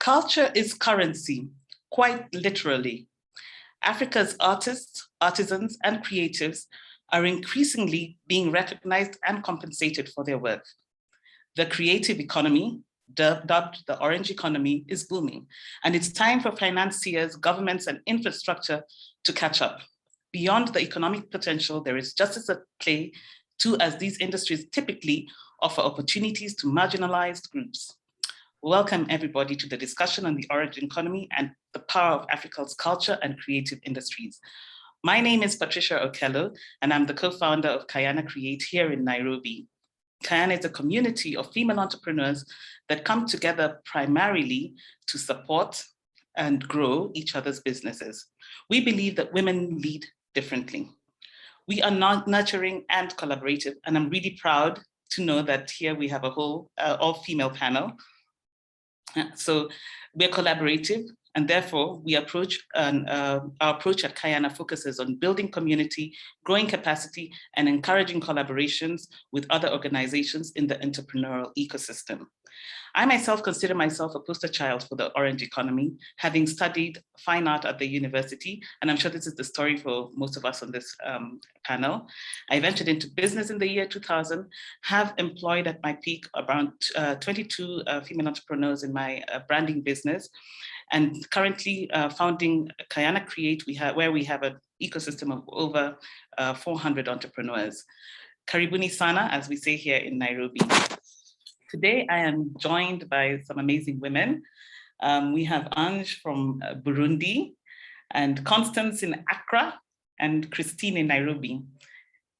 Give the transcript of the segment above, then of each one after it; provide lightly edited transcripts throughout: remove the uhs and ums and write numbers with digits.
Culture is currency, quite literally. Africa's artists, artisans, and creatives are increasingly being recognized and compensated for their work. The creative economy, dubbed the orange economy, is booming, and it's time for financiers, governments, and infrastructure to catch up. Beyond the economic potential, there is justice at play too, as these industries typically offer opportunities to marginalized groups. Welcome everybody to the discussion on the orange economy and the power of Africa's culture and creative industries. My name is Patricia Okelo, and I'm the co-founder of Kayana Create here in Nairobi. Kayana is a community of female entrepreneurs that come together primarily to support and grow each other's businesses. We believe that women lead differently. We are nurturing and collaborative, and I'm really proud to know that here we have a whole all-female panel. So we're collaborative, and therefore we approach our approach at Kayana focuses on building community, growing capacity, and encouraging collaborations with other organizations in the entrepreneurial ecosystem. I myself consider myself a poster child for the orange economy, having studied fine art at the university, and I'm sure this is the story for most of us on this panel. I ventured into business in the year 2000, have employed at my peak around 22 female entrepreneurs in my branding business, and currently founding Kayana Create, where we have an ecosystem of over 400 entrepreneurs. Karibuni sana, as we say here in Nairobi. Today, I am joined by some amazing women. We have Ange from Burundi, and Constance in Accra, and Christine in Nairobi.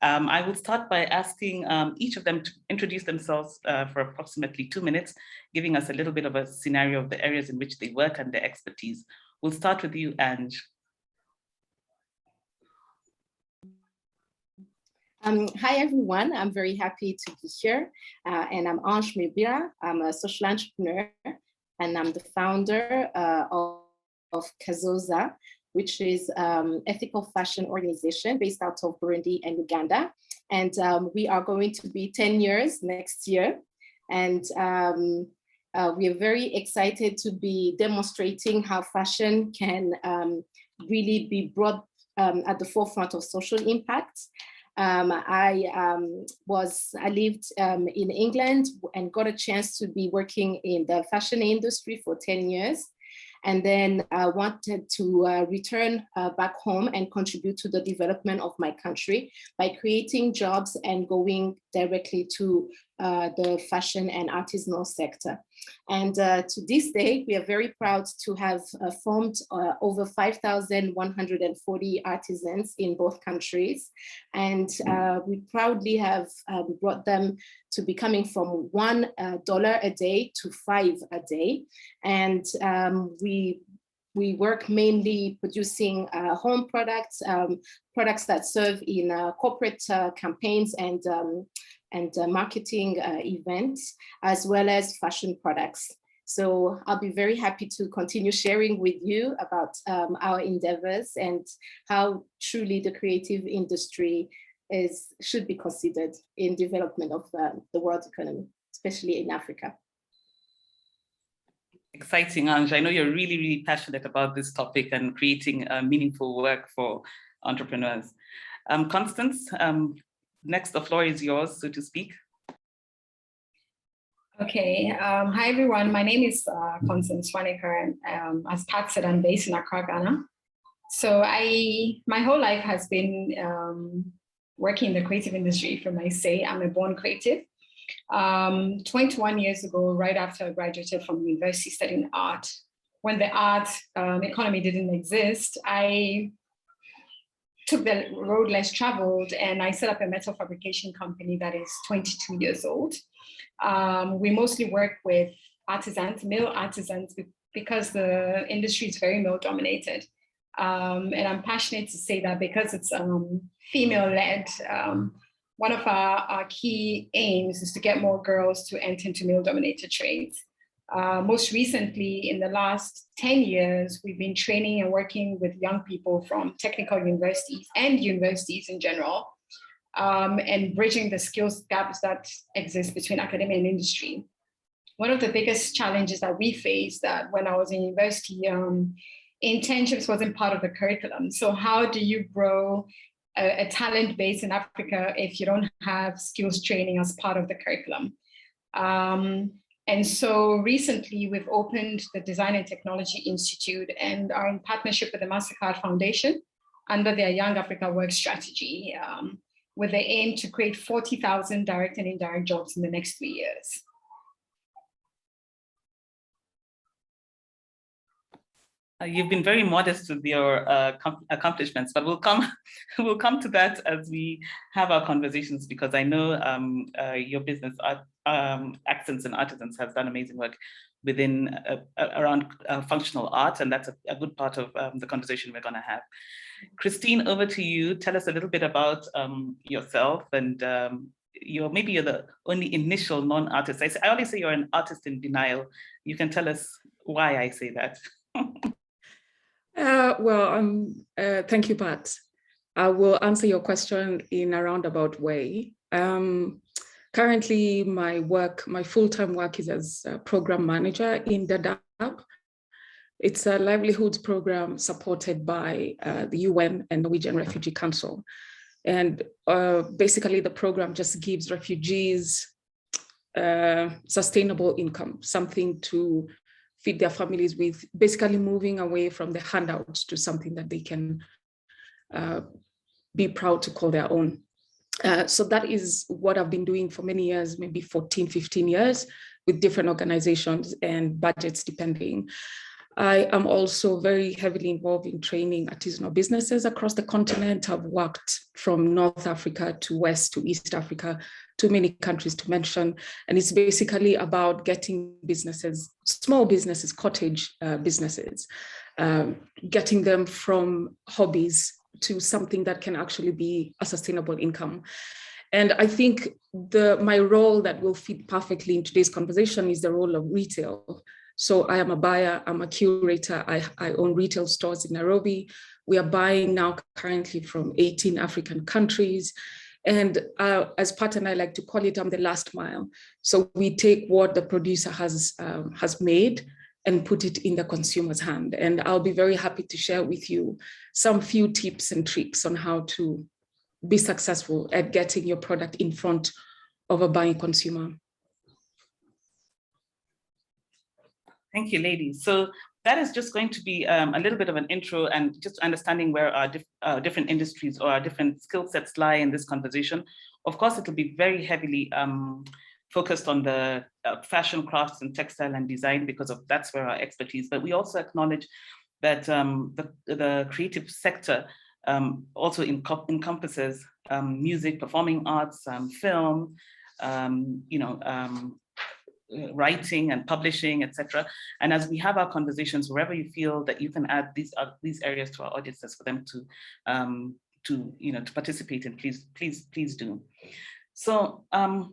I will start by asking each of them to introduce themselves for approximately 2 minutes, giving us a little bit of a scenario of the areas in which they work and their expertise. We'll start with you, Ange. Hi, everyone. I'm very happy to be here. And I'm Ange Muyubira. I'm a social entrepreneur, and I'm the founder of Kaz'O'zah, which is ethical fashion organization based out of Burundi and Uganda. And we are going to be 10 years next year. And we are very excited to be demonstrating how fashion can really be brought at the forefront of social impact. I lived in England and got a chance to be working in the fashion industry for 10 years. And then I wanted to return back home and contribute to the development of my country by creating jobs and going directly to the fashion and artisanal sector. And to this day, we are very proud to have formed over 5,140 artisans in both countries. And we proudly have brought them to be coming from $1 a day to $5 a day. And we work mainly producing home products, products that serve in corporate campaigns and marketing events, as well as fashion products. So I'll be very happy to continue sharing with you about our endeavors and how truly the creative industry should be considered in development of the world economy, especially in Africa. Exciting, Ange. I know you're really, really passionate about this topic and creating meaningful work for entrepreneurs. Constance, next, the floor is yours, so to speak. Okay, hi everyone. My name is Constance Swaniker. As Pat said, I'm based in Accra, Ghana. So my whole life has been working in the creative industry. If I may say, I'm a born creative. 21 years ago, right after I graduated from university studying art, when the art economy didn't exist, I took the road less traveled and I set up a metal fabrication company that is 22 years old. We mostly work with artisans, male artisans, because the industry is very male dominated. And I'm passionate to say that because it's female-led, one of our key aims is to get more girls to enter into male-dominated trades. Most recently, in the last 10 years, we've been training and working with young people from technical universities and universities in general, and bridging the skills gaps that exist between academia and industry. one of the biggest challenges that we faced that when I was in university, internships wasn't part of the curriculum. So how do you grow a talent base in Africa if you don't have skills training as part of the curriculum? And so recently we've opened the Design and Technology Institute and are in partnership with the MasterCard Foundation under their Young Africa Work Strategy, with the aim to create 40,000 direct and indirect jobs in the next 3 years. You've been very modest with your accomplishments, but we'll come to that as we have our conversations, because I know your business, Accents and Artisans, has done amazing work within around functional art, and that's a good part of the conversation we're going to have. Christine, over to you. Tell us a little bit about yourself, and you're the only initial non-artist. I always say you're an artist in denial. You can tell us why I say that. Thank you, Pat. I will answer your question in a roundabout way. Currently, my full-time work is as a program manager in Dadaab. It's a livelihoods program supported by the UN and Norwegian Refugee Council. And basically, the program just gives refugees sustainable income, something to feed their families with, basically moving away from the handouts to something that they can be proud to call their own. So that is what I've been doing for many years, maybe 14, 15 years, with different organizations and budgets depending. I am also very heavily involved in training artisanal businesses across the continent. I've worked from North Africa to West to East Africa, too many countries to mention. And it's basically about getting businesses, small businesses, cottage businesses, getting them from hobbies to something that can actually be a sustainable income. And I think my role that will fit perfectly in today's conversation is the role of retail. So I am a buyer, I'm a curator, I own retail stores in Nairobi. We are buying now currently from 18 African countries. And as Pat and I like to call it, I'm the last mile. So we take what the producer has made and put it in the consumer's hand. And I'll be very happy to share with you some few tips and tricks on how to be successful at getting your product in front of a buying consumer. Thank you, ladies. So that is just going to be a little bit of an intro and just understanding where our different industries or our different skill sets lie in this conversation. Of course, it'll be very heavily focused on the fashion, crafts, and textile and design, because that's where our expertise. But we also acknowledge that the creative sector also encompasses music, performing arts, film, writing and publishing, etc. And as we have our conversations, wherever you feel that you can add these areas to our audiences for them to participate in, please do. So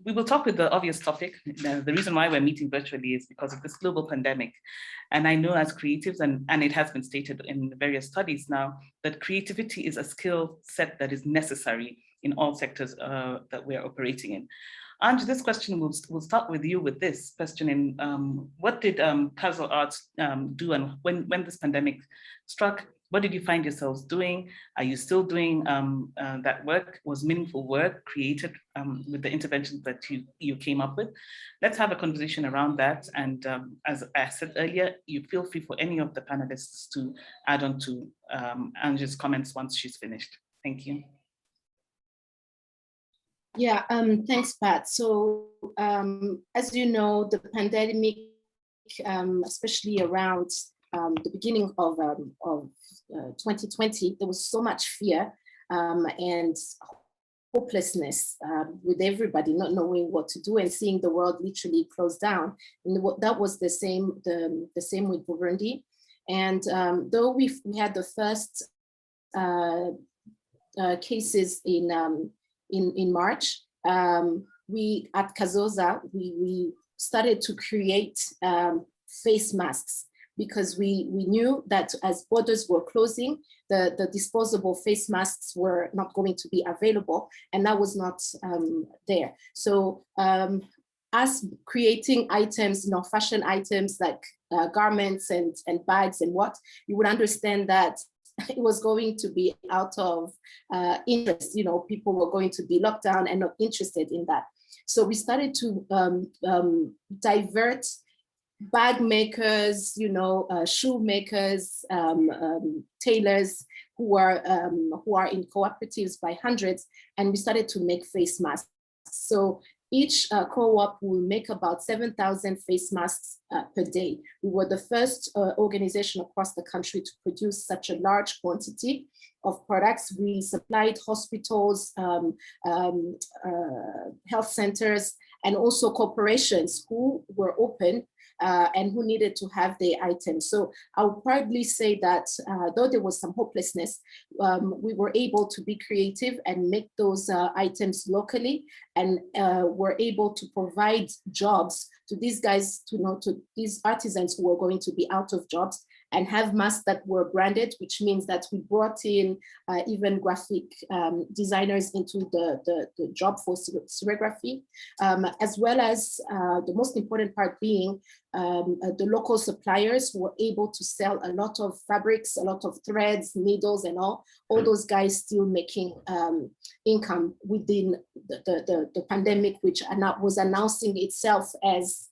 we will talk with the obvious topic. The reason why we're meeting virtually is because of this global pandemic. And I know as creatives, and it has been stated in various studies now, that creativity is a skill set that is necessary in all sectors that we're operating in. Ange, this question, we'll start with you with this question in what did Kaz'O'Zah do, and when this pandemic struck, what did you find yourselves doing? Are you still doing that work? Was meaningful work created with the interventions that you came up with? Let's have a conversation around that. And as I said earlier, you feel free for any of the panelists to add on to Ange's comments once she's finished. Thank you. Yeah, thanks, Pat. So as you know, the pandemic, especially around the beginning of 2020, there was so much fear and hopelessness with everybody not knowing what to do and seeing the world literally close down. And that was the same with Burundi. And though we had the first cases in March, we at Kaz'O'Zah, we started to create face masks, because we knew that as borders were closing, the disposable face masks were not going to be available, and that was not there. So us creating items, fashion items like garments and bags and what, you would understand that it was going to be out of interest. People were going to be locked down and not interested in that. So we started to divert bag makers, shoe makers, tailors who are in cooperatives by hundreds, and we started to make face masks. So each co-op will make about 7,000 face masks per day. We were the first organization across the country to produce such a large quantity of products. We supplied hospitals, health centers, and also corporations who were open and who needed to have their items. So I would probably say that though there was some hopelessness, we were able to be creative and make those items locally, and were able to provide jobs to these guys, to these artisans who were going to be out of jobs, and have masks that were branded, which means that we brought in even graphic designers into the job for serigraphy, as well as the most important part being the local suppliers who were able to sell a lot of fabrics, a lot of threads, needles, and all those guys still making income within the pandemic, which was announcing itself as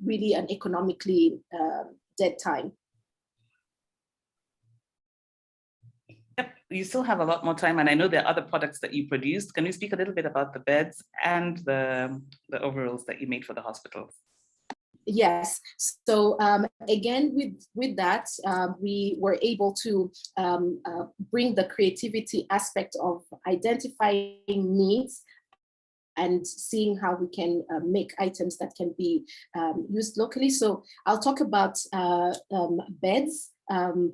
really an economically dead time. Yep, you still have a lot more time, and I know there are other products that you produced. Can you speak a little bit about the beds and the overalls that you made for the hospitals? Yes. So again, with that, we were able to bring the creativity aspect of identifying needs and seeing how we can make items that can be used locally. So I'll talk about beds,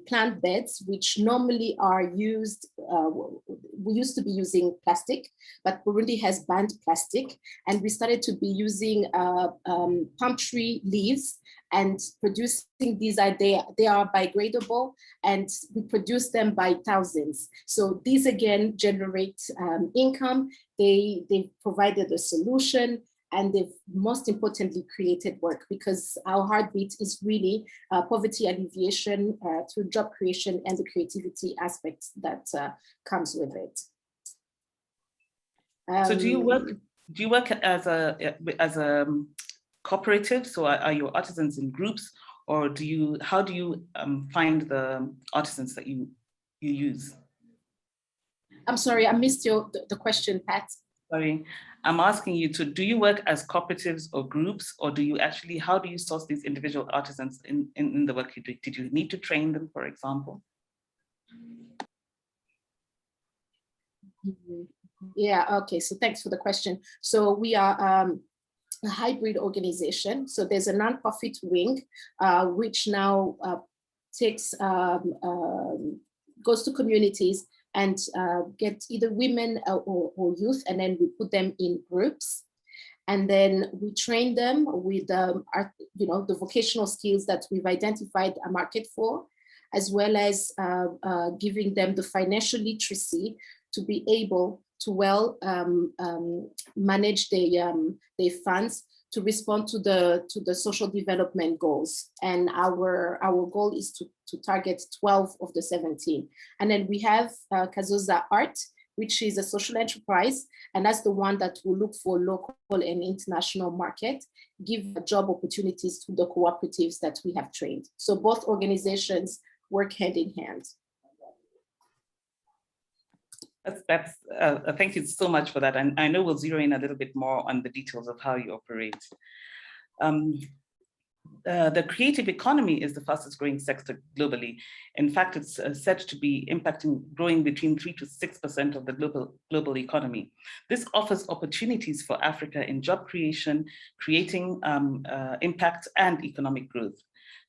plant beds, which normally are used, we used to be using plastic, but Burundi has banned plastic, and we started to be using palm tree leaves and producing these. They are biodegradable, and we produce them by thousands. So these again generate income. They provided a solution, and they've most importantly created work, because our heartbeat is really poverty alleviation through job creation and the creativity aspects that comes with it. So do you work as a cooperative? So are your artisans in groups, or how do you find the artisans that you use? I'm sorry, I missed the question, Pat. Sorry, I'm asking you do you work as cooperatives or groups, or how do you source these individual artisans in the work you do? Did you need to train them, for example? Yeah, okay, so thanks for the question. So we are a hybrid organization. So there's a nonprofit wing, which now goes to communities and get either women or youth, and then we put them in groups. And then we train them with the vocational skills that we've identified a market for, as well as giving them the financial literacy to be able to manage their funds to respond to the social development goals. And our goal is to target 12 of the 17. And then we have Kaz'O'zah Art, which is a social enterprise, and that's the one that will look for local and international market, give job opportunities to the cooperatives that we have trained. So both organizations work hand in hand. Thank you so much for that. And I know we'll zero in a little bit more on the details of how you operate. The creative economy is the fastest growing sector globally. In fact, it's said to be growing between 3 to 6% of the global economy. This offers opportunities for Africa in job creation, creating impact and economic growth.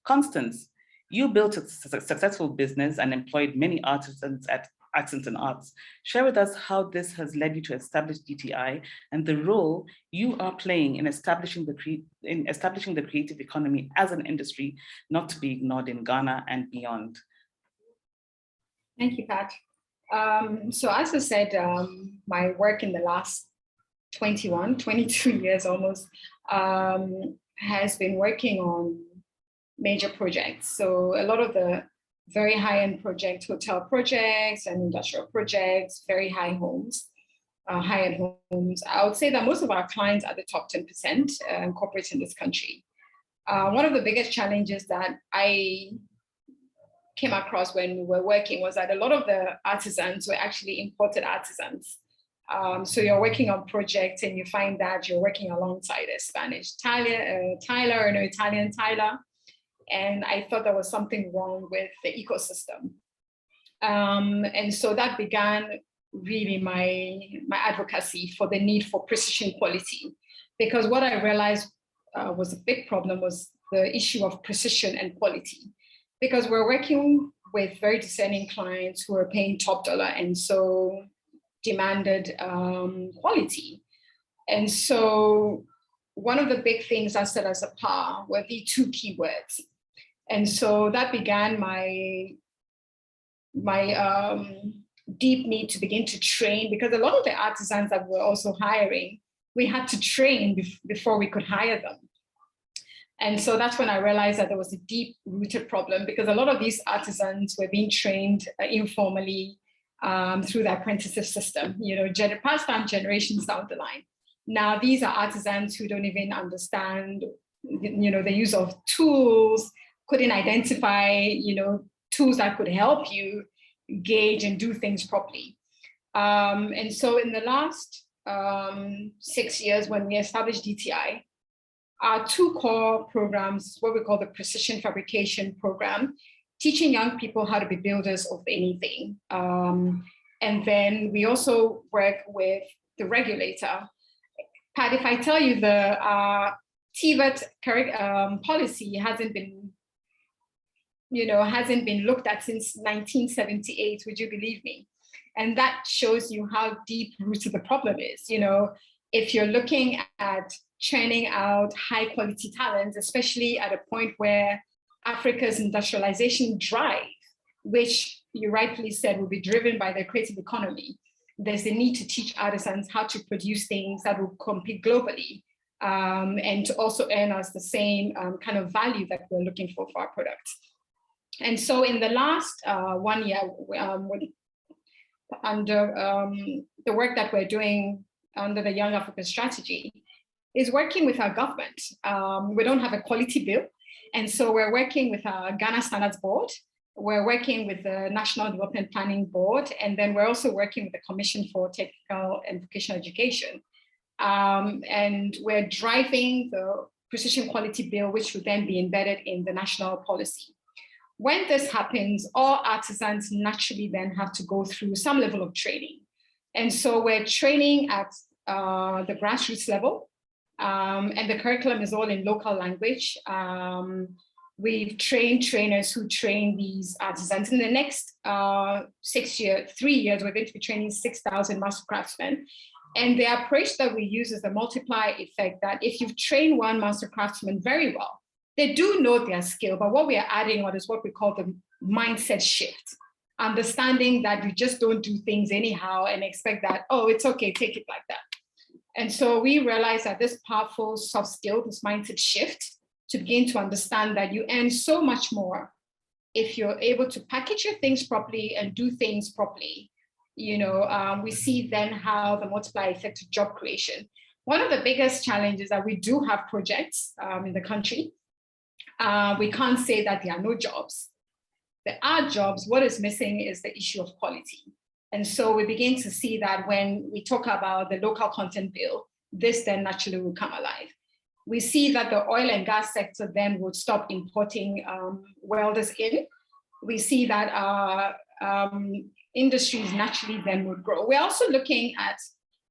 Constance, you built a successful business and employed many artisans at Accents and Arts. Share with us how this has led you to establish DTI and the role you are playing in establishing the creative economy as an industry not to be ignored in Ghana and beyond. Thank you, Pat. So as I said, my work in the last 22 years almost, has been working on major projects. So a lot of the very high-end projects, hotel projects and industrial projects, very high homes, high-end homes. I would say that most of our clients are the top 10% corporates in this country. One of the biggest challenges that I came across when we were working was that a lot of the artisans were actually imported artisans. So you're working on projects and you find that you're working alongside a Spanish tiler or an Italian tiler. And I thought there was something wrong with the ecosystem. And so that began really my advocacy for the need for precision quality. Because what I realized was a big problem was the issue of precision and quality. Because we're working with very discerning clients who are paying top dollar and so demanded quality. And so one of the big things that set us apart were the two keywords. And so that began my deep need to begin to train, because a lot of the artisans that we're also hiring, we had to train before we could hire them. And so that's when I realized that there was a deep-rooted problem, because a lot of these artisans were being trained informally through the apprenticeship system, passed down generations down the line. Now, these are artisans who don't even understand, the use of tools, couldn't identify, tools that could help you gauge and do things properly. And so in the last 6 years, when we established DTI, our two core programs, what we call the Precision Fabrication Program, teaching young people how to be builders of anything. And then we also work with the regulator. Pat, if I tell you the TVET policy hasn't been looked at since 1978, would you believe me? And that shows you how deep-rooted the problem is. If you're looking at churning out high-quality talents, especially at a point where Africa's industrialization drive, which you rightfully said will be driven by the creative economy, there's a need to teach artisans how to produce things that will compete globally and to also earn us the same kind of value that we're looking for our products. And so in the last 1 year, under the work that we're doing under the Young Africa Strategy, is working with our government. We don't have a quality bill. And so we're working with our Ghana Standards Board. We're working with the National Development Planning Board. And then we're also working with the Commission for Technical and Vocational Education. And we're driving the precision quality bill, which will then be embedded in the national policy. When this happens, all artisans naturally then have to go through some level of training. And so we're training at the grassroots level. And the curriculum is all in local language. We've trained trainers who train these artisans. In the next 3 years, we're going to be training 6,000 master craftsmen. And the approach that we use is the multiplier effect, that if you've trained one master craftsman very well, they do know their skill, but what we are adding on is what we call the mindset shift. Understanding that you just don't do things anyhow and expect that, oh, it's okay, take it like that. And so we realized that this powerful soft skill, this mindset shift, to begin to understand that you earn so much more if you're able to package your things properly and do things properly. We see then how the multiplier effect of job creation. One of the biggest challenges that we do have projects in the country. We can't say that there are no jobs. There are jobs. What is missing is the issue of quality. And so we begin to see that when we talk about the local content bill, this then naturally will come alive. We see that the oil and gas sector then would stop importing welders in. We see that our industries naturally then would grow. We're also looking at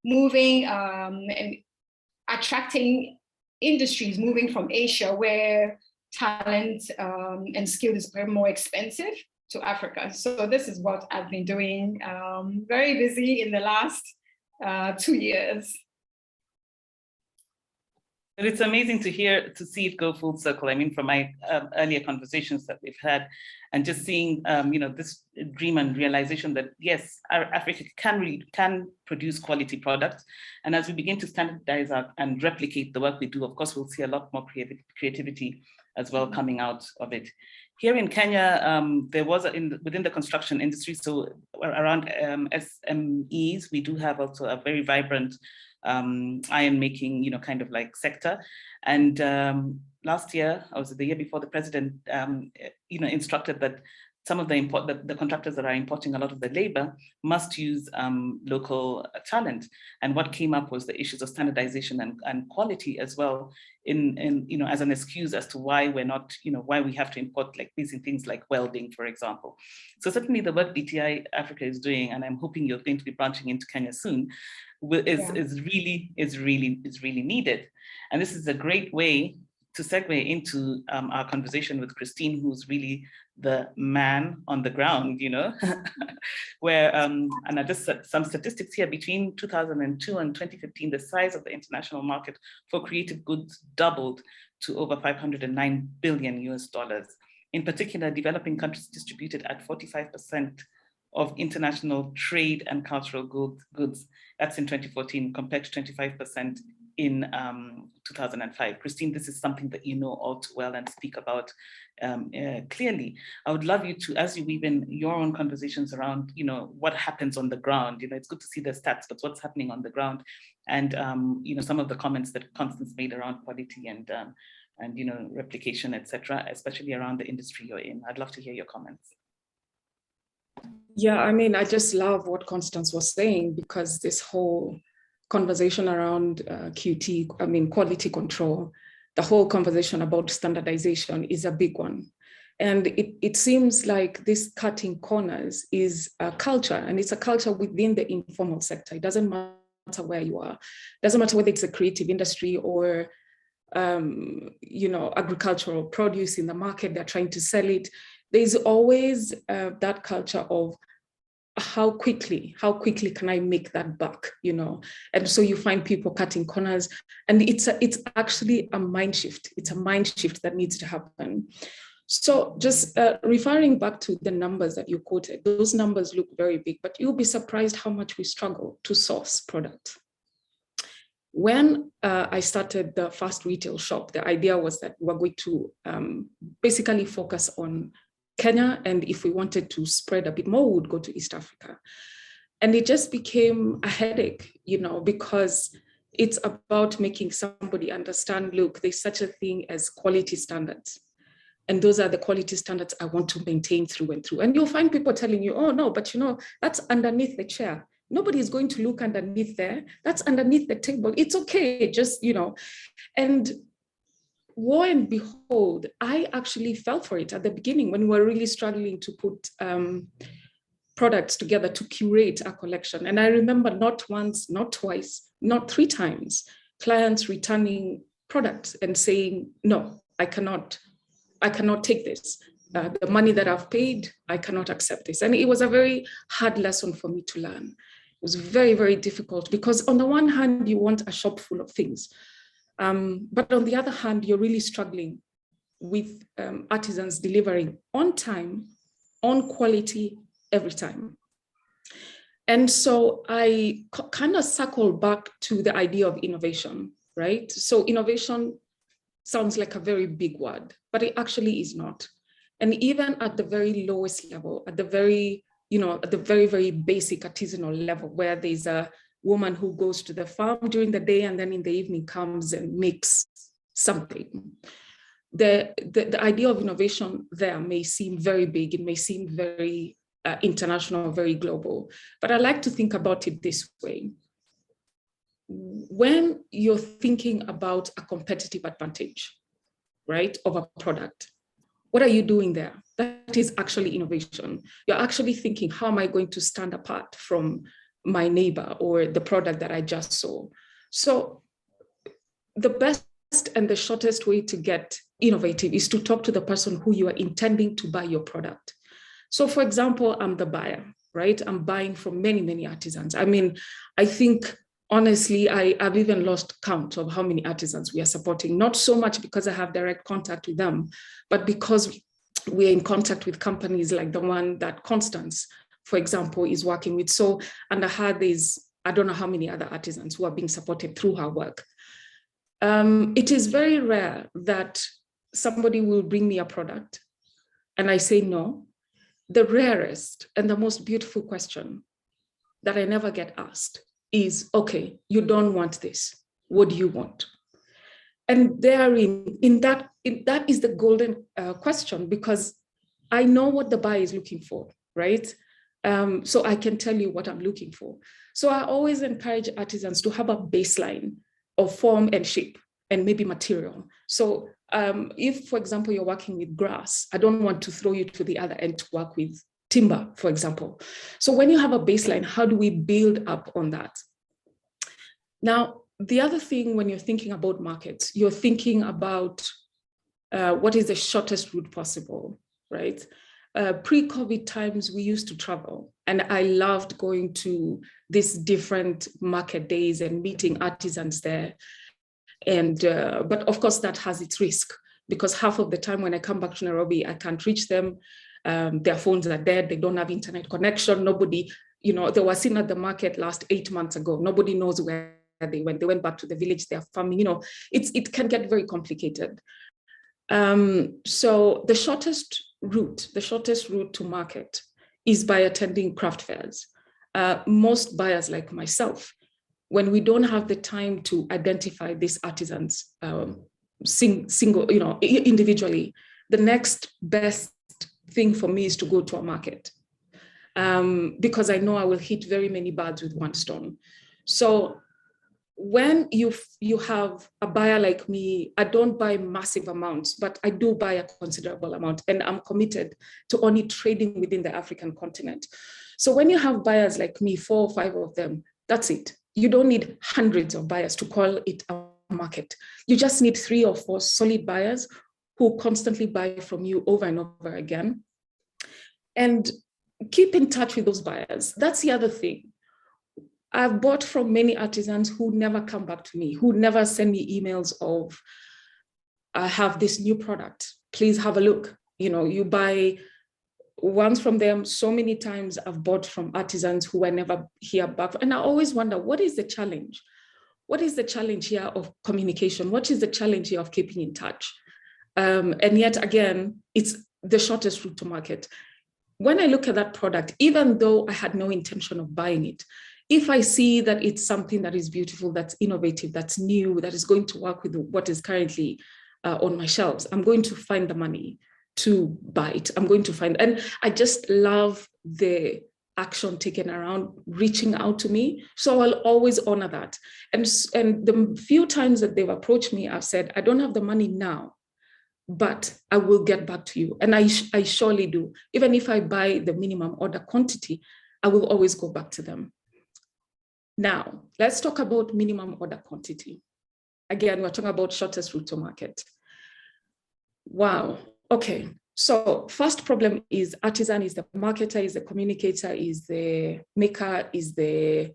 moving and attracting industries moving from Asia, where talent and skill is very more expensive, to Africa. So this is what I've been doing, very busy in the last 2 years. But it's amazing to see it go full circle. I mean, from my earlier conversations that we've had, and just seeing, this dream and realization that yes, Africa can produce quality products, and as we begin to standardize and replicate the work we do, of course, we'll see a lot more creativity as well coming out of it. Here in Kenya, there was within the construction industry, so around SMEs, we do have also a very vibrant iron making, kind of like sector. And last year, or was it the year before, the president, instructed that some of the contractors that are importing a lot of the labor must use local talent. And what came up was the issues of standardization and quality as well, as an excuse as to why we're not, why we have to import like these things like welding, for example. So certainly the work BTI Africa is doing, and I'm hoping you're going to be branching into Kenya soon, is really needed. And this is a great way to segue into our conversation with Christine, who's really the man on the ground, where, and I just set some statistics here, between 2002 and 2015, the size of the international market for creative goods doubled to over $509 billion US. In particular, developing countries distributed at 45% of international trade and cultural goods. That's in 2014, compared to 25% in 2005. Christine, this is something that you know all too well and speak about clearly. I would love you to, as you weave in your own conversations around, what happens on the ground. It's good to see the stats, but what's happening on the ground, and some of the comments that Constance made around quality and replication, etc., especially around the industry you're in. I'd love to hear your comments. Yeah, I mean, I just love what Constance was saying, because this whole conversation around quality control, the whole conversation about standardization is a big one. And it seems like this cutting corners is a culture, and it's a culture within the informal sector. It doesn't matter where you are. It doesn't matter whether it's a creative industry or agricultural produce in the market, they're trying to sell it. There's always that culture of how quickly can I make that buck, And so you find people cutting corners, and it's actually a mind shift. It's a mind shift that needs to happen. So just referring back to the numbers that you quoted, those numbers look very big, but you'll be surprised how much we struggle to source product. When I started the first retail shop, the idea was that we're going to basically focus on Kenya, and if we wanted to spread a bit more, we would go to East Africa. And it just became a headache, because it's about making somebody understand, look, there's such a thing as quality standards. And those are the quality standards I want to maintain through and through. And you'll find people telling you, oh no, but that's underneath the chair. Nobody is going to look underneath there. That's underneath the table. It's okay, just, and lo and behold, I actually fell for it at the beginning when we were really struggling to put products together to curate a collection. And I remember not once, not twice, not 3 times, clients returning products and saying, no, I cannot take this. The money that I've paid, I cannot accept this. And it was a very hard lesson for me to learn. It was very, very difficult, because on the one hand, you want a shop full of things. But on the other hand, you're really struggling with artisans delivering on time, on quality, every time. And so I kind of circle back to the idea of innovation, right? So innovation sounds like a very big word, but it actually is not. And even at the very lowest level, at the very, very basic artisanal level, where there's a woman who goes to the farm during the day and then in the evening comes and makes something. The idea of innovation there may seem very big, it may seem very international, very global, but I like to think about it this way. When you're thinking about a competitive advantage, right, of a product, what are you doing there? That is actually innovation. You're actually thinking, how am I going to stand apart from my neighbor or the product that I just saw? So the best and the shortest way to get innovative is to talk to the person who you are intending to buy your product. So for example, I'm the buyer, right? I'm buying from many, many artisans. I mean, I think honestly, I've even lost count of how many artisans we are supporting, not so much because I have direct contact with them, but because we're in contact with companies like the one that Constance, for example, is working with. So under her, there's, I don't know how many other artisans who are being supported through her work. It is very rare that somebody will bring me a product and I say no. The rarest and the most beautiful question that I never get asked is, okay, you don't want this. What do you want? And therein, that is the golden question, because I know what the buyer is looking for, right? So I can tell you what I'm looking for. So I always encourage artisans to have a baseline of form and shape and maybe material. So if, for example, you're working with grass, I don't want to throw you to the other end to work with timber, for example. So when you have a baseline, how do we build up on that? Now, the other thing, when you're thinking about markets, you're thinking about what is the shortest route possible, right? Pre-COVID times, we used to travel, and I loved going to these different market days and meeting artisans there. And but of course, that has its risk, because half of the time when I come back to Nairobi, I can't reach them. Their phones are dead. They don't have internet connection. Nobody, you know, they were seen at the market last 8 months ago. Nobody knows where they went. They went back to the village, they're farming, you know, it can get very complicated. So the shortest route to market is by attending craft fairs. Most buyers like myself, when we don't have the time to identify these artisans single, you know, individually, the next best thing for me is to go to a market, because I know I will hit very many birds with one stone. So when you have a buyer like me, I don't buy massive amounts, but I do buy a considerable amount, and I'm committed to only trading within the African continent. So when you have buyers like me, 4 or 5 of them, that's it. You don't need hundreds of buyers to call it a market. You just need 3 or 4 solid buyers who constantly buy from you over and over again. And keep in touch with those buyers. That's the other thing. I've bought from many artisans who never come back to me, who never send me emails of, I have this new product, please have a look. You know, you buy once from them. So many times I've bought from artisans who I never hear back. And I always wonder, what is the challenge? What is the challenge here of communication? What is the challenge here of keeping in touch? And yet again, it's the shortest route to market. When I look at that product, even though I had no intention of buying it, if I see that it's something that is beautiful, that's innovative, that's new, that is going to work with what is currently on my shelves, I'm going to find the money to buy it. I'm going to find, and I just love the action taken around reaching out to me. So I'll always honor that. And the few times that they've approached me, I've said, I don't have the money now, but I will get back to you. And I surely do. Even if I buy the minimum order quantity, I will always go back to them. Now, let's talk about minimum order quantity. Again, we're talking about shortest route to market. Wow, okay. So first problem is artisan is the marketer, is the communicator, is the maker, is the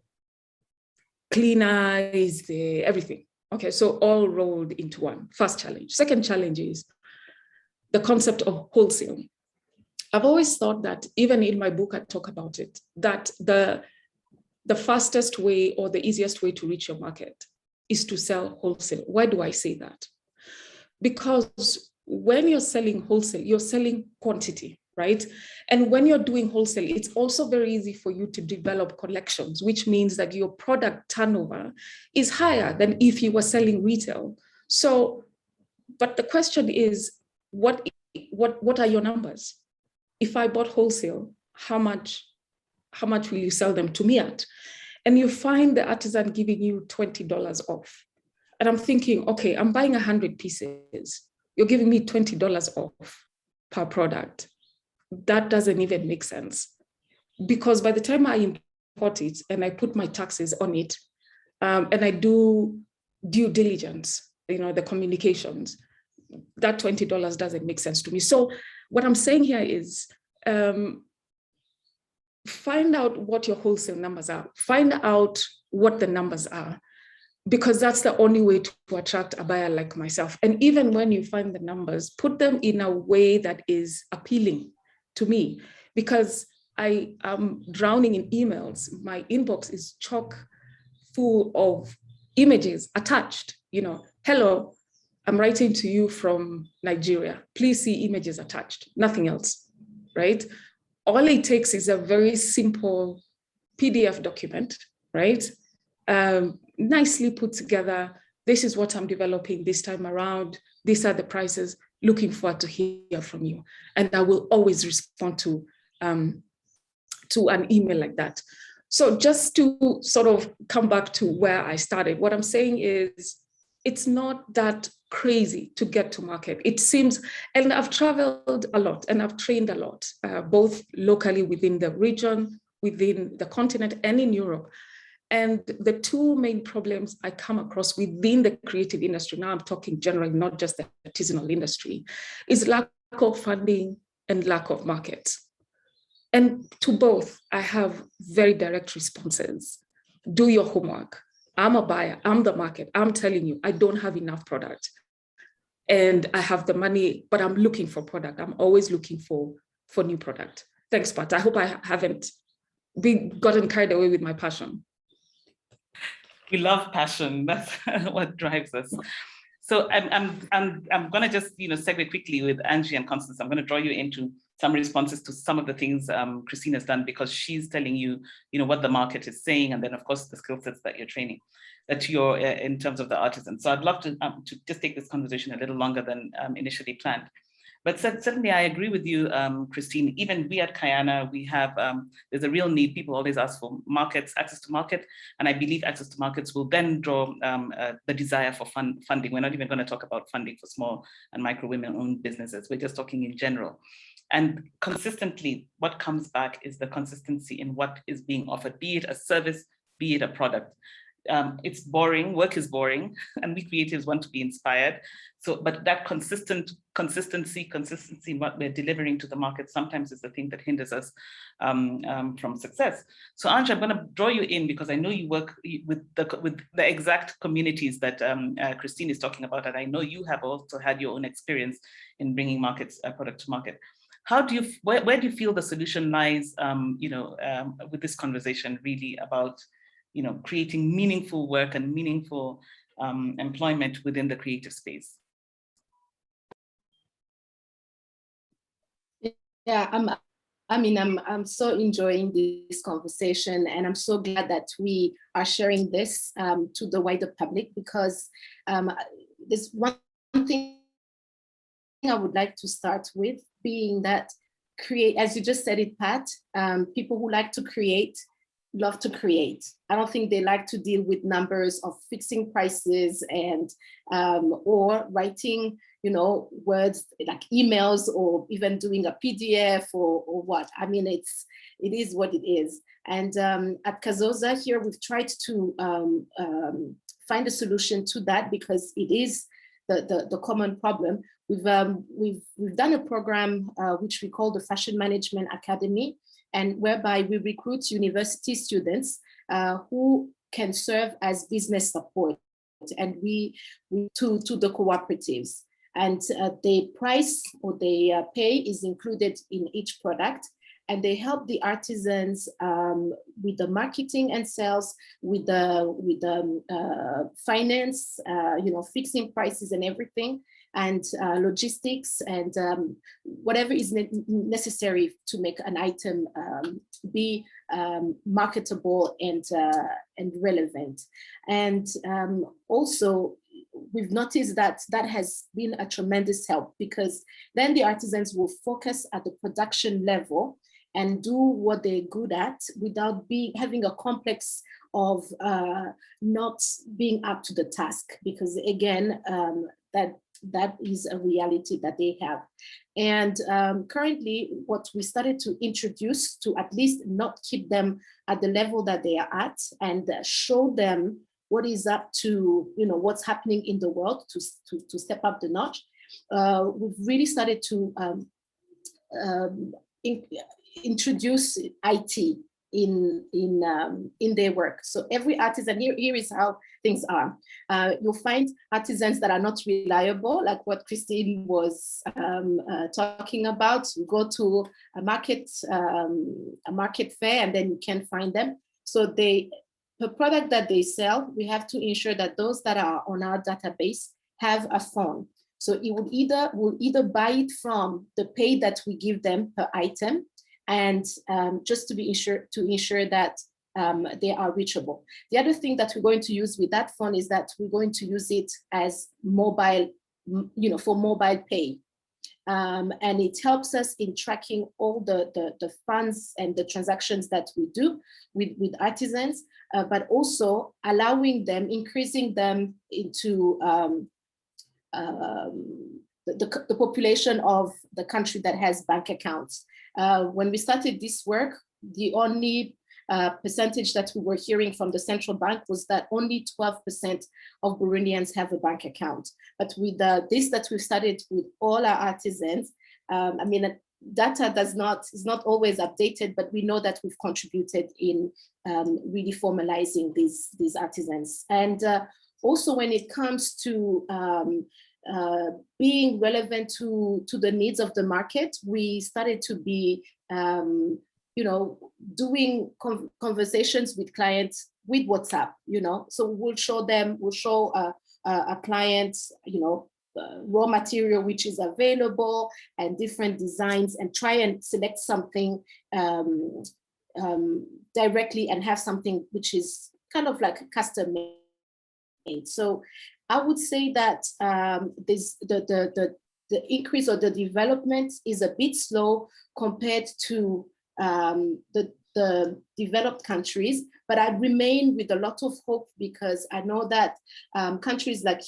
cleaner, is the everything. Okay, so all rolled into one. First challenge. Second challenge is the concept of wholesale. I've always thought that, even in my book, I talk about it, that the fastest way or the easiest way to reach your market is to sell wholesale. Why do I say that? Because when you're selling wholesale, you're selling quantity, right? And when you're doing wholesale, it's also very easy for you to develop collections, which means that your product turnover is higher than if you were selling retail. So, but the question is, what are your numbers? If I bought wholesale, how much will you sell them to me at? And you find the artisan giving you $20 off. And I'm thinking, okay, I'm buying 100 pieces. You're giving me $20 off per product. That doesn't even make sense. Because by the time I import it and I put my taxes on it, and I do due diligence, you know, the communications, that $20 doesn't make sense to me. So what I'm saying here is, find out what your wholesale numbers are. Find out what the numbers are, because that's the only way to attract a buyer like myself. And even when you find the numbers, put them in a way that is appealing to me, because I am drowning in emails. My inbox is chock full of images attached. Hello, I'm writing to you from Nigeria. Please see images attached, nothing else, right? All it takes is a very simple PDF document, right? Nicely put together. This is what I'm developing this time around. These are the prices. Looking forward to hear from you. And I will always respond to an email like that. So just to sort of come back to where I started, what I'm saying is it's not that crazy to get to market. It seems, and I've traveled a lot and I've trained a lot, both locally within the region, within the continent, and in Europe. And the two main problems I come across within the creative industry, now I'm talking generally, not just the artisanal industry, is lack of funding and lack of markets. And to both, I have very direct responses. Do your homework. I'm a buyer, I'm the market. I'm telling you, I don't have enough product. And I have the money, but I'm looking for product. I'm always looking for new product. Thanks, Pat. I hope I haven't gotten carried away with my passion. We love passion. That's what drives us. So I'm going to just segue quickly with Ange and Constance. I'm going to draw you into some responses to some of the things Christine has done, because she's telling you, what the market is saying, and then of course the skill sets that you're training, that you're in terms of the artisans. So I'd love to just take this conversation a little longer than initially planned. But certainly I agree with you, Christine. Even we at Kayana, we have, there's a real need. People always ask for markets, access to market. And I believe access to markets will then draw the desire for funding. We're not even going to talk about funding for small and micro women-owned businesses. We're just talking in general. And consistently, what comes back is the consistency in what is being offered, be it a service, be it a product. It's boring, work is boring, and we creatives want to be inspired. So, but that consistency, what we're delivering to the market sometimes is the thing that hinders us from success. So Ange, I'm going to draw you in because I know you work with the exact communities that Christine is talking about, and I know you have also had your own experience in bringing product to market. How do you, where do you feel the solution lies, with this conversation really about creating meaningful work and meaningful employment within the creative space? Yeah, I'm so enjoying this conversation, and I'm so glad that we are sharing this to the wider public, because there's one thing I would like to start with, being that as you just said it, Pat, people who like to create love to create. I don't think they like to deal with numbers of fixing prices and or writing, words like emails, or even doing a PDF or what. I mean, it is what it is. And at Kaz'O'zah here, we've tried to find a solution to that, because it is the common problem. We've done a program which we call the Fashion Management Academy, and whereby we recruit university students who can serve as business support, and we to the cooperatives. And the price or the pay is included in each product, and they help the artisans with the marketing and sales, with the finance, fixing prices and everything, and logistics, and whatever is necessary to make an item be marketable and relevant. And also, we've noticed that has been a tremendous help, because then the artisans will focus at the production level and do what they're good at without having a complex of not being up to the task, because again, that is a reality that they have. And currently, what we started to introduce, to at least not keep them at the level that they are at, and show them what is up to, what's happening in the world, to step up the notch. We've really started to introduce IT in their work. So every artisan, here is how things are. You'll find artisans that are not reliable, like what Christine was talking about. You go to a market fair and then you can't find them. So the product that they sell, we have to ensure that those that are on our database have a phone. So it will either buy it from the pay that we give them per item, and just to ensure that they are reachable. The other thing that we're going to use with that phone is that we're going to use it as mobile, for mobile pay. And it helps us in tracking all the funds and the transactions that we do with artisans, but also allowing them, increasing them into the population of the country that has bank accounts. When we started this work, the only percentage that we were hearing from the central bank was that only 12% of Burundians have a bank account. But with this that we've started with all our artisans, data is not always updated, but we know that we've contributed in really formalizing these artisans. And also when it comes to being relevant to the needs of the market, we started to be doing conversations with clients with WhatsApp, so we'll show a client, raw material which is available and different designs, and try and select something directly and have something which is kind of like custom made. So I would say that the increase or the development is a bit slow compared to the developed countries, but I remain with a lot of hope, because I know that countries like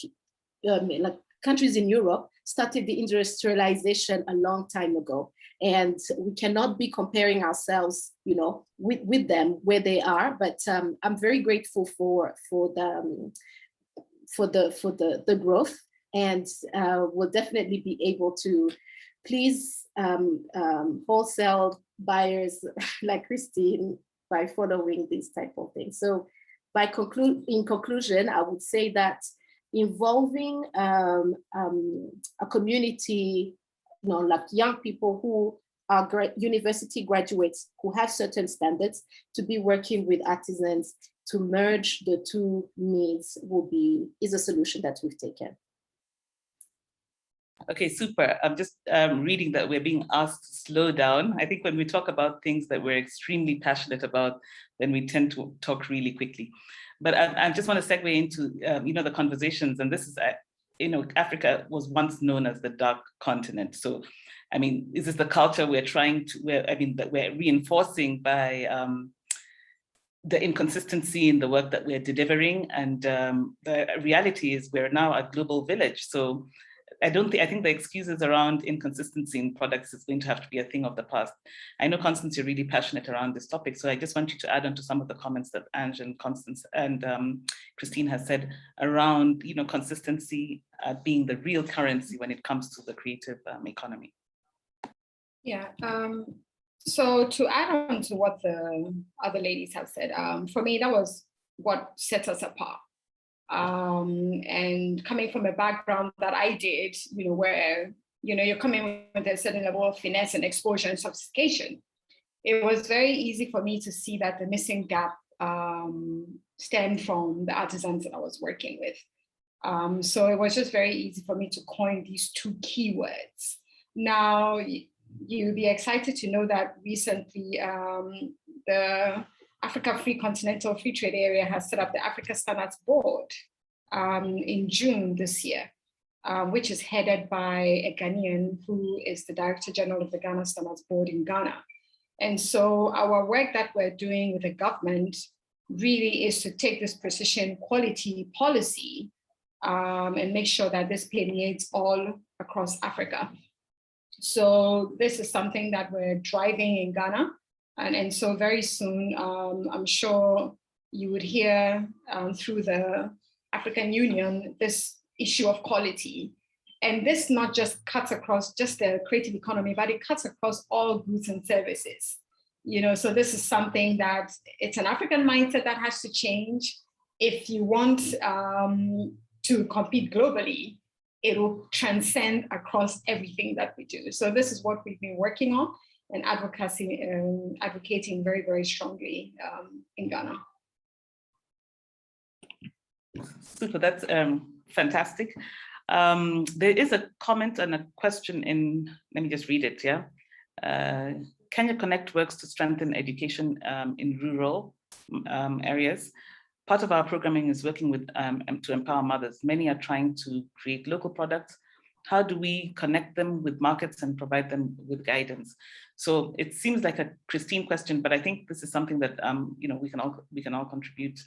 countries in Europe started the industrialization a long time ago, and we cannot be comparing ourselves, with them where they are. But I'm very grateful for the growth, and we'll definitely be able to please wholesale buyers like Christine by following these type of things. So in conclusion, I would say that involving a community, like young people who are university graduates who have certain standards, to be working with artisans to merge the two needs is a solution that we've taken. Okay, super. I'm just reading that we're being asked to slow down. I think when we talk about things that we're extremely passionate about, then we tend to talk really quickly. But I just want to segue into, the conversations. And this is, Africa was once known as the dark continent. So, is this the culture that we're reinforcing by the inconsistency in the work that we're delivering? And the reality is we're now a global village. So I think the excuses around inconsistency in products is going to have to be a thing of the past. I know, Constance, you're really passionate around this topic, so I just want you to add on to some of the comments that Ange and Constance and Christine has said around, consistency being the real currency when it comes to the creative economy. Yeah. So to add on to what the other ladies have said, for me, that was what sets us apart. And coming from a background that I did, where, you're coming with a certain level of finesse and exposure and sophistication, it was very easy for me to see that the missing gap stemmed from the artisans that I was working with. So it was just very easy for me to coin these two keywords. Now, you'll be excited to know that recently the Africa Free Continental Free Trade Area has set up the Africa Standards Board in June this year, which is headed by a Ghanaian who is the Director General of the Ghana Standards Board in Ghana. And so our work that we're doing with the government really is to take this precision quality policy and make sure that this permeates all across Africa. So this is something that we're driving in Ghana. And so very soon, I'm sure you would hear through the African Union this issue of quality And this not just cuts across just the creative economy, but it cuts across all goods and services. So this is something that it's an African mindset that has to change. If you want to compete globally, it will transcend across everything that we do. So this is what we've been working on and advocating very, very strongly in Ghana. Super, that's fantastic. There is a comment and a question let me just read it, yeah. Kenya Connect works to strengthen education in rural areas. Part of our programming is working with to empower mothers. Many are trying to create local products. How do we connect them with markets and provide them with guidance? So it seems like a Christine question, but I think this is something that we can all contribute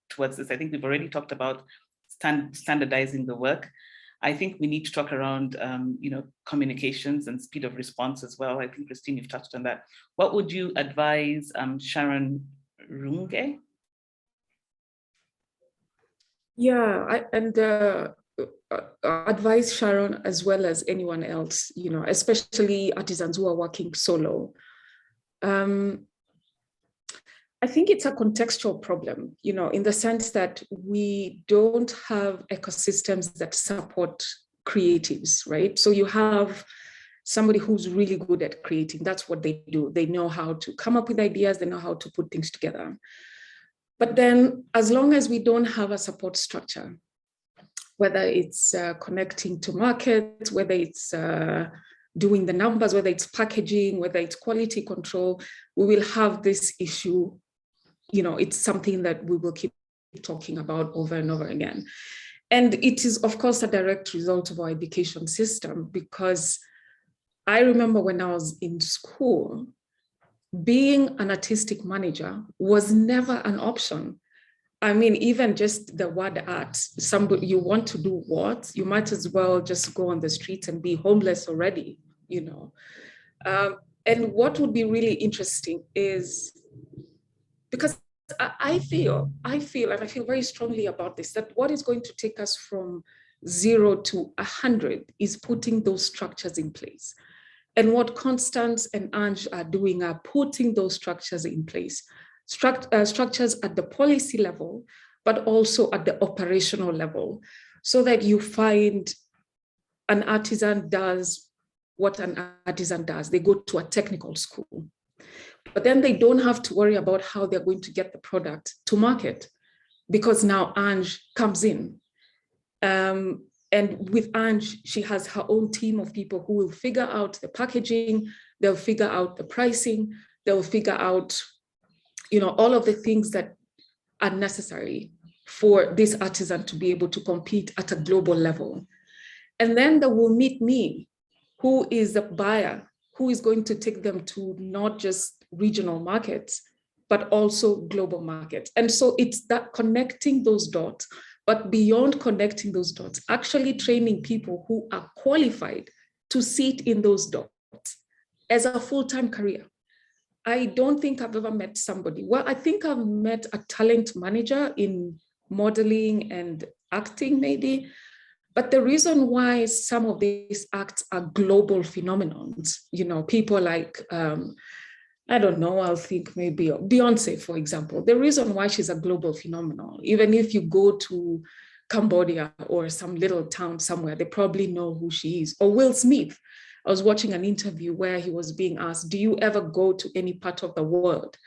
towards this. I think we've already talked about standardizing the work. I think we need to talk around communications and speed of response as well. I think Christine, you've touched on that. What would you advise Sharon Runge? Yeah, advise Sharon as well as anyone else, especially artisans who are working solo. I think it's a contextual problem, in the sense that we don't have ecosystems that support creatives, right? So you have somebody who's really good at creating. That's what they do. They know how to come up with ideas. They know how to put things together. But then as long as we don't have a support structure, whether it's connecting to markets, whether it's doing the numbers, whether it's packaging, whether it's quality control, we will have this issue. It's something that we will keep talking about over and over again. And it is, of course, a direct result of our education system, because I remember when I was in school, being an artistic manager was never an option. I mean, even just the word art, you want to do what? You might as well just go on the streets and be homeless already, And what would be really interesting is, because I feel very strongly about this, that what is going to take us from 0 to 100 is putting those structures in place. And what Constance and Ange are doing are putting those structures in place, structures at the policy level, but also at the operational level, so that you find an artisan does what an artisan does. They go to a technical school, but then they don't have to worry about how they're going to get the product to market, because now Ange comes in. And with Ange, she has her own team of people who will figure out the packaging, they'll figure out the pricing, they'll figure out, all of the things that are necessary for this artisan to be able to compete at a global level. And then they will meet me, who is the buyer, who is going to take them to not just regional markets, but also global markets. And so it's that connecting those dots. But beyond connecting those dots, actually training people who are qualified to sit in those dots as a full-time career. I don't think I've ever met somebody. Well, I think I've met a talent manager in modeling and acting maybe. But the reason why some of these acts are global phenomenons, people like, I don't know, I'll think maybe Beyonce, for example. The reason why she's a global phenomenon, even if you go to Cambodia or some little town somewhere, they probably know who she is. Or Will Smith. I was watching an interview where he was being asked, do you ever go to any part of the world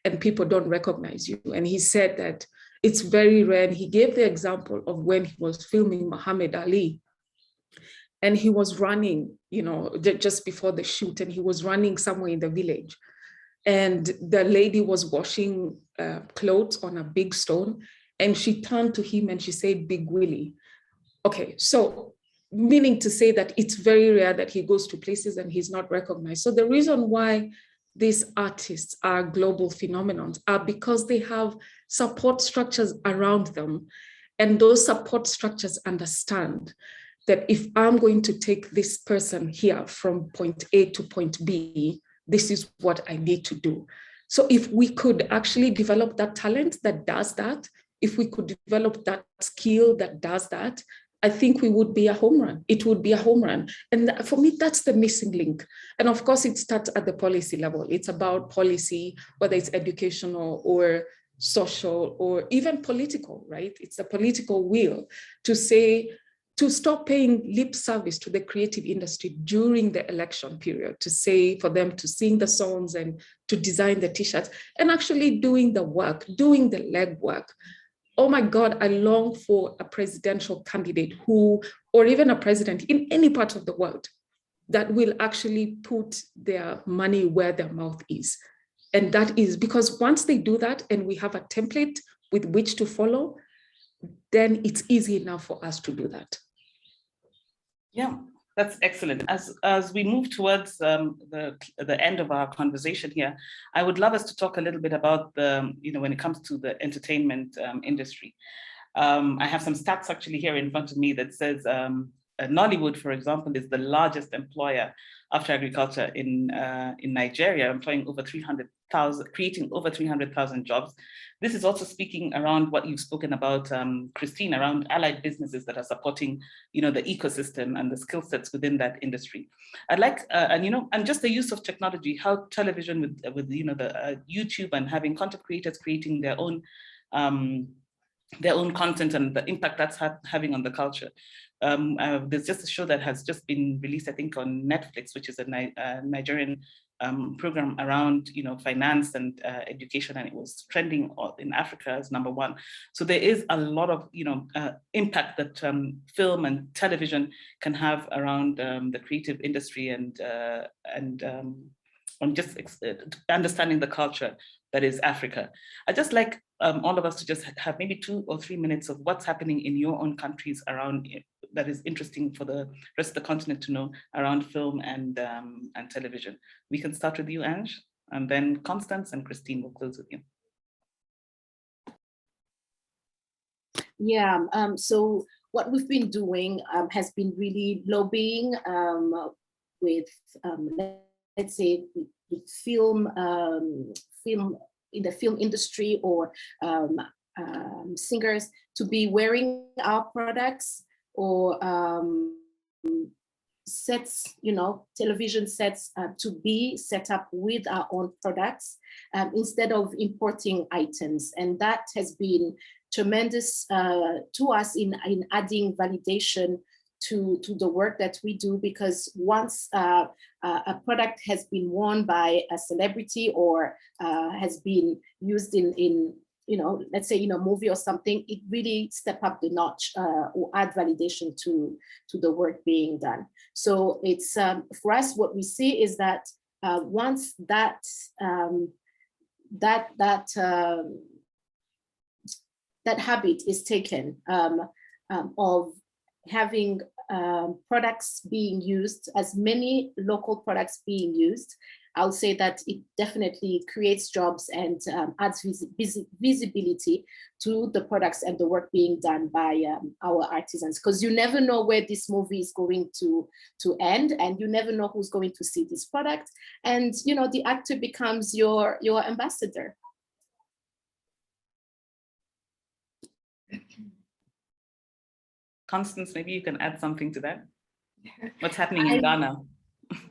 and people don't recognize you? And he said that it's very rare. And he gave the example of when he was filming Muhammad Ali. And he was running, just before the shoot, and he was running somewhere in the village. And the lady was washing clothes on a big stone, and she turned to him and she said, Big Willie. Okay, so meaning to say that it's very rare that he goes to places and he's not recognized. So the reason why these artists are global phenomenons are because they have support structures around them. And those support structures understand that if I'm going to take this person here from point A to point B, this is what I need to do. So if we could actually develop that talent that does that, if we could develop that skill that does that, I think we would be a home run. It would be a home run. And for me, that's the missing link. And of course, it starts at the policy level. It's about policy, whether it's educational or social or even political, right? It's a political will to say, to stop paying lip service to the creative industry during the election period, to say for them to sing the songs and to design the t-shirts and actually doing the work, doing the legwork. Oh my God, I long for a presidential candidate who, or even a president in any part of the world, that will actually put their money where their mouth is. And that is because once they do that and we have a template with which to follow, then it's easy enough for us to do that. Yeah, that's excellent. As we move towards the end of our conversation here, I would love us to talk a little bit about when it comes to the entertainment industry. I have some stats actually here in front of me that says Nollywood, for example, is the largest employer after agriculture in Nigeria, employing over 300,000, creating over 300,000 jobs. This is also speaking around what you've spoken about, Christine, around allied businesses that are supporting, the ecosystem and the skill sets within that industry. I'd like, and just the use of technology, how television with the YouTube and having content creators creating their own content and the impact that's having on the culture. There's just a show that has just been released, I think, on Netflix, which is a Nigerian program around, finance and education, and it was trending in Africa as #1. So there is a lot of, impact that film and television can have around the creative industry and on just understanding the culture that is Africa. I'd just like all of us to just have maybe 2 or 3 minutes of what's happening in your own countries around that is interesting for the rest of the continent to know around film and television. We can start with you, Ange, and then Constance and Christine will close with you. Yeah, so what we've been doing has been really lobbying with, let's say, with film in the film industry or singers to be wearing our products or sets, television sets to be set up with our own products instead of importing items. And that has been tremendous to us in adding validation to the work that we do, because once a product has been worn by a celebrity or has been used in let's say in a movie or something, it really step up the notch or add validation to the work being done. So it's for us, what we see is that once that habit is taken of having products being used, as many local products being used, I'll say that it definitely creates jobs and adds visibility to the products and the work being done by our artisans. Because you never know where this movie is going to end, and you never know who's going to see this product. And the actor becomes your ambassador. Constance, maybe you can add something to that. What's happening in Ghana?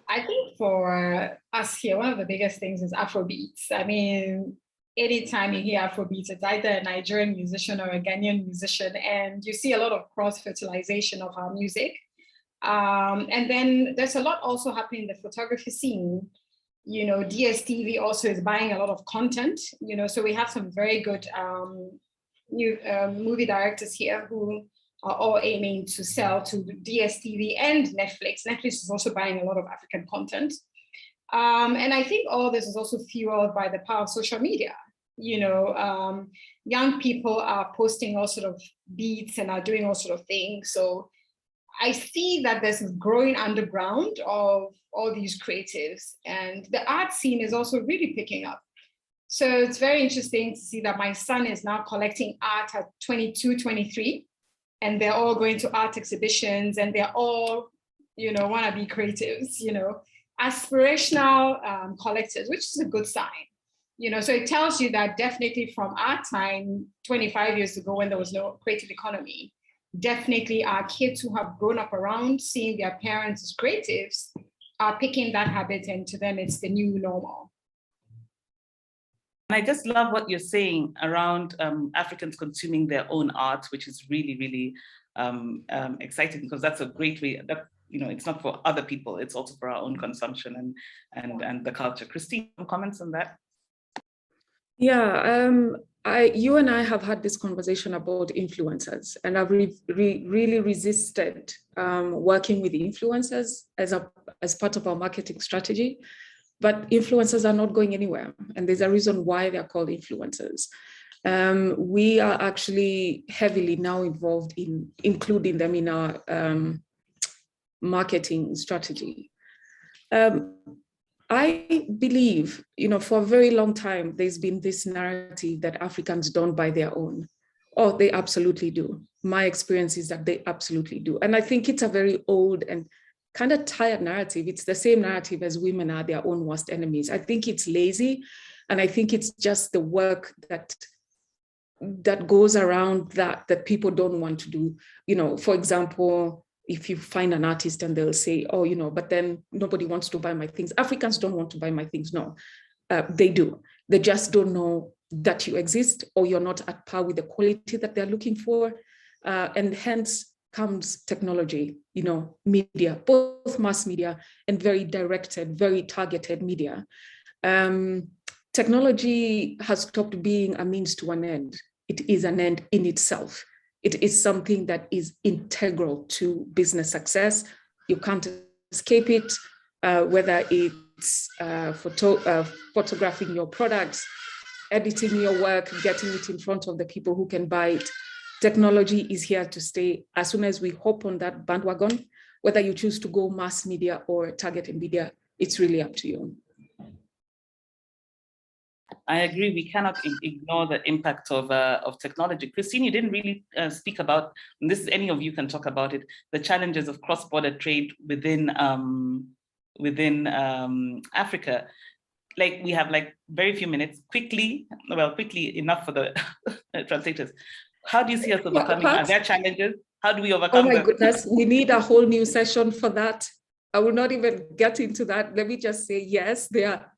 I think for us here, one of the biggest things is Afrobeats. I mean, anytime you hear Afrobeats, it's either a Nigerian musician or a Ghanaian musician, and you see a lot of cross-fertilization of our music. And then there's a lot also happening in the photography scene. DSTV also is buying a lot of content, so we have some very good new movie directors here who are all aiming to sell to DSTV and Netflix. Netflix is also buying a lot of African content. And I think all this is also fueled by the power of social media. Young people are posting all sort of beats and are doing all sort of things. So I see that there's a growing underground of all these creatives, and the art scene is also really picking up. So it's very interesting to see that my son is now collecting art at 22, 23. And they're all going to art exhibitions, and they're all, want to be creatives, aspirational collectors, which is a good sign. So it tells you that definitely from our time, 25 years ago, when there was no creative economy, definitely our kids who have grown up around seeing their parents as creatives are picking that habit, and to them it's the new normal. And I just love what you're saying around Africans consuming their own art, which is really, really exciting, because that's a great way that, you know, it's not for other people, it's also for our own consumption and the culture. Christine, some comments on that? Yeah, you and I have had this conversation about influencers, and I've really resisted working with influencers as part of our marketing strategy. But influencers are not going anywhere, and there's a reason why they're called influencers. We are actually heavily now involved in including them in our marketing strategy. I believe, you know, for a very long time, there's been this narrative that Africans don't buy their own. Oh, they absolutely do. My experience is that they absolutely do. And I think it's a very old and kind of tired narrative. It's the same narrative as women are their own worst enemies. I think it's lazy. And I think it's just the work that goes around that people don't want to do. You know, for example, if you find an artist and they'll say, oh, you know, but then nobody wants to buy my things. Africans don't want to buy my things. No, they do. They just don't know that you exist, or you're not at par with the quality that they're looking for. And hence comes technology, you know, media, both mass media and very directed, very targeted media. Technology has stopped being a means to an end. It is an end in itself. It is something that is integral to business success. You can't escape it, whether it's photographing your products, editing your work, getting it in front of the people who can buy it. Technology is here to stay. As soon as we hop on that bandwagon, whether you choose to go mass media or targeted media, it's really up to you. I agree. We cannot ignore the impact of technology. Christine, you didn't really speak about, and this, any of you can talk about it, the challenges of cross-border trade within Africa. Like, we have like very few minutes. Quickly enough for the translators. How do you see us overcoming? Are there challenges? How do we overcome them? Oh my goodness, we need a whole new session for that. I will not even get into that. Let me just say, yes, they are.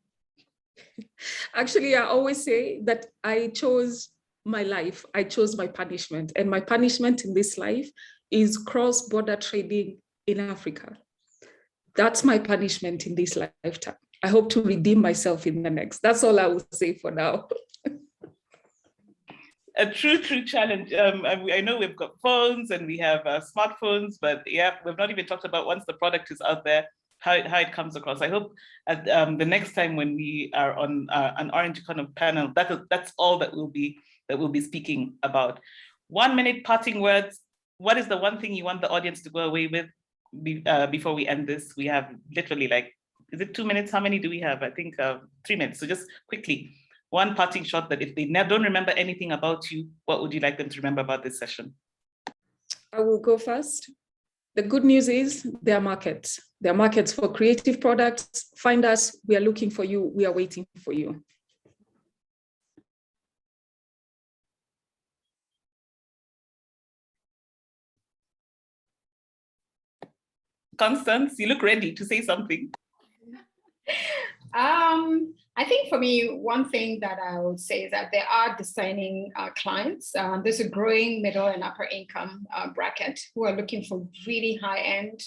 Actually, I always say that I chose my life. I chose my punishment. And my punishment in this life is cross-border trading in Africa. That's my punishment in this lifetime. I hope to redeem myself in the next. That's all I will say for now. A true challenge. I know we've got phones and we have smartphones, but yeah, we've not even talked about once the product is out there, how it comes across. I hope at the next time when we are on an Orange kind of panel, that's all that we'll be speaking about. 1 minute parting words. What is the one thing you want the audience to go away with before we end this? We have literally like, is it 2 minutes? How many do we have? I think 3 minutes. So just quickly, one parting shot that if they don't remember anything about you, what would you like them to remember about this session? I will go first. The good news is there are markets. There are markets for creative products. Find us. We are looking for you. We are waiting for you. Constance, you look ready to say something. I think for me, one thing that I would say is that there are discerning clients. There's a growing middle and upper income bracket who are looking for really high-end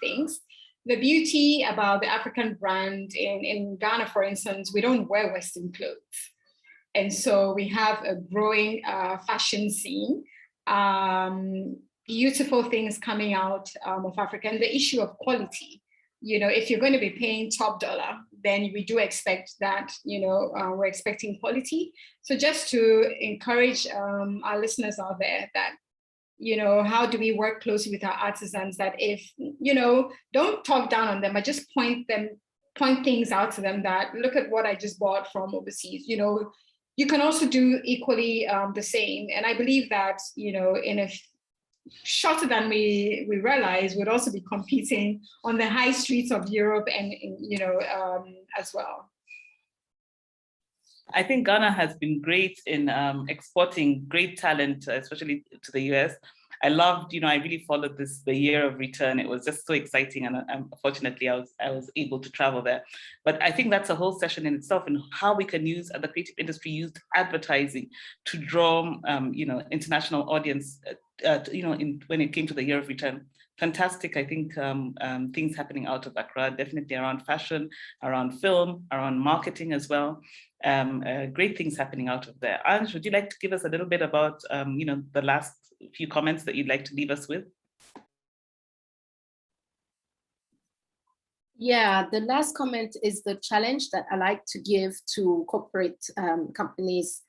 things. The beauty about the African brand in Ghana, for instance, we don't wear Western clothes. And so we have a growing fashion scene, beautiful things coming out of Africa, and the issue of quality. You know, if you're going to be paying top dollar, then we do expect that, you know, we're expecting quality. So just to encourage our listeners out there that, you know, how do we work closely with our artisans, that if, you know, don't talk down on them, but just point things out to them that, look at what I just bought from overseas. You know, you can also do equally the same. And I believe that, you know, in a shorter than we realize, would also be competing on the high streets of Europe and, you know, as well. I think Ghana has been great in exporting great talent, especially to the US. I loved, I really followed the year of return. It was just so exciting. And unfortunately, I was able to travel there. But I think that's a whole session in itself, and how we can use, the creative industry used advertising to draw, international audience, when it came to the year of return. Fantastic, I think, things happening out of Accra, definitely around fashion, around film, around marketing as well. Great things happening out of there. Ange, would you like to give us a little bit about, the last few comments that you'd like to leave us with? Yeah, the last comment is the challenge that I like to give to corporate companies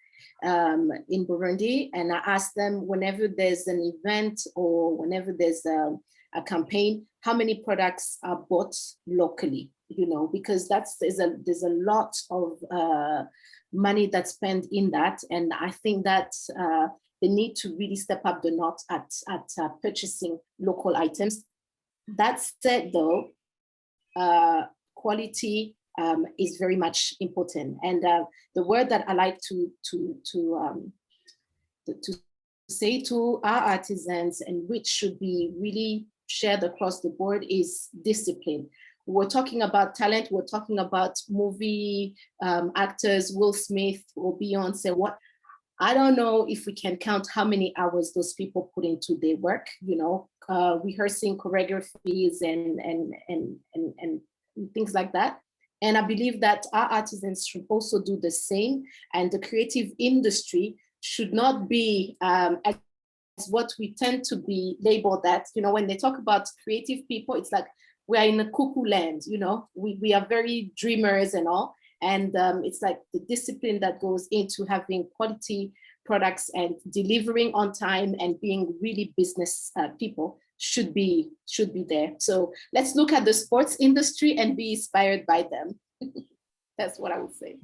in Burundi. And I ask them, whenever there's an event or whenever there's a campaign, how many products are bought locally, because there's a lot of money that's spent in that. And I think that they need to really step up the notch at purchasing local items. That said, though, quality is very much important. And the word that I like to say to our artisans, and which should be really shared across the board, is discipline. We're talking about talent. We're talking about movie actors, Will Smith or Beyonce. I don't know if we can count how many hours those people put into their work, rehearsing choreographies and things like that. And I believe that our artisans should also do the same. And the creative industry should not be as what we tend to be labeled that, when they talk about creative people, it's like we are in a cuckoo land, we are very dreamers and all. And it's like the discipline that goes into having quality products and delivering on time and being really business people should be there. So let's look at the sports industry and be inspired by them. That's what I would say.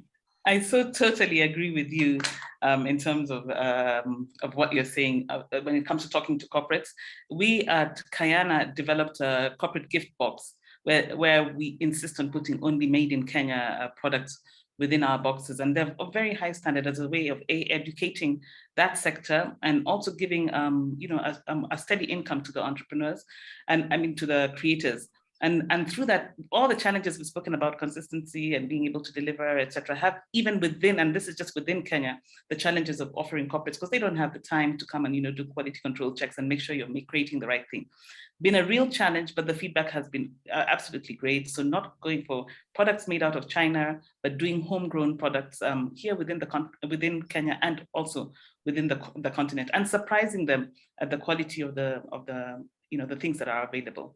I so totally agree with you in terms of what you're saying when it comes to talking to corporates. We at Kayana developed a corporate gift box where we insist on putting only made in Kenya products within our boxes, and they're of very high standard as a way of educating that sector, and also giving a steady income to the entrepreneurs, and to the creators. And through that, all the challenges we've spoken about, consistency and being able to deliver, et cetera, have even within, and this is just within Kenya, the challenges of offering corporates, because they don't have the time to come and do quality control checks and make sure you're creating the right thing. Been a real challenge, but the feedback has been absolutely great. So not going for products made out of China, but doing homegrown products here within Kenya, and also within the continent, and surprising them at the quality of the things that are available.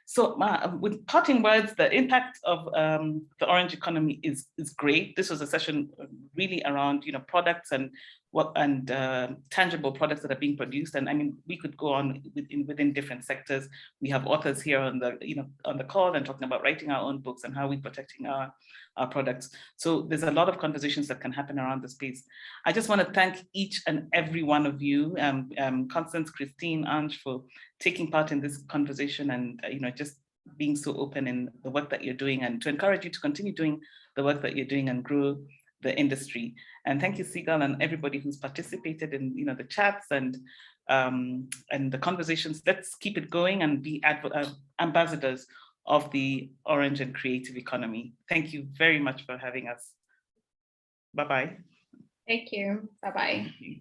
So with parting words, the impact of the orange economy is great. This was a session really around products and tangible products that are being produced. And we could go on within different sectors. We have authors here on the call and talking about writing our own books and how we're protecting our products. So there's a lot of conversations that can happen around the space. I just want to thank each and every one of you, Constance, Christine, Ange, for taking part in this conversation, and just being so open in the work that you're doing, and to encourage you to continue doing the work that you're doing and grow the industry. And thank you, Seagull, and everybody who's participated in the chats and the conversations. Let's keep it going and be ambassadors of the orange and creative economy. Thank you very much for having us. Bye-bye. Thank you. Bye-bye. Thank you.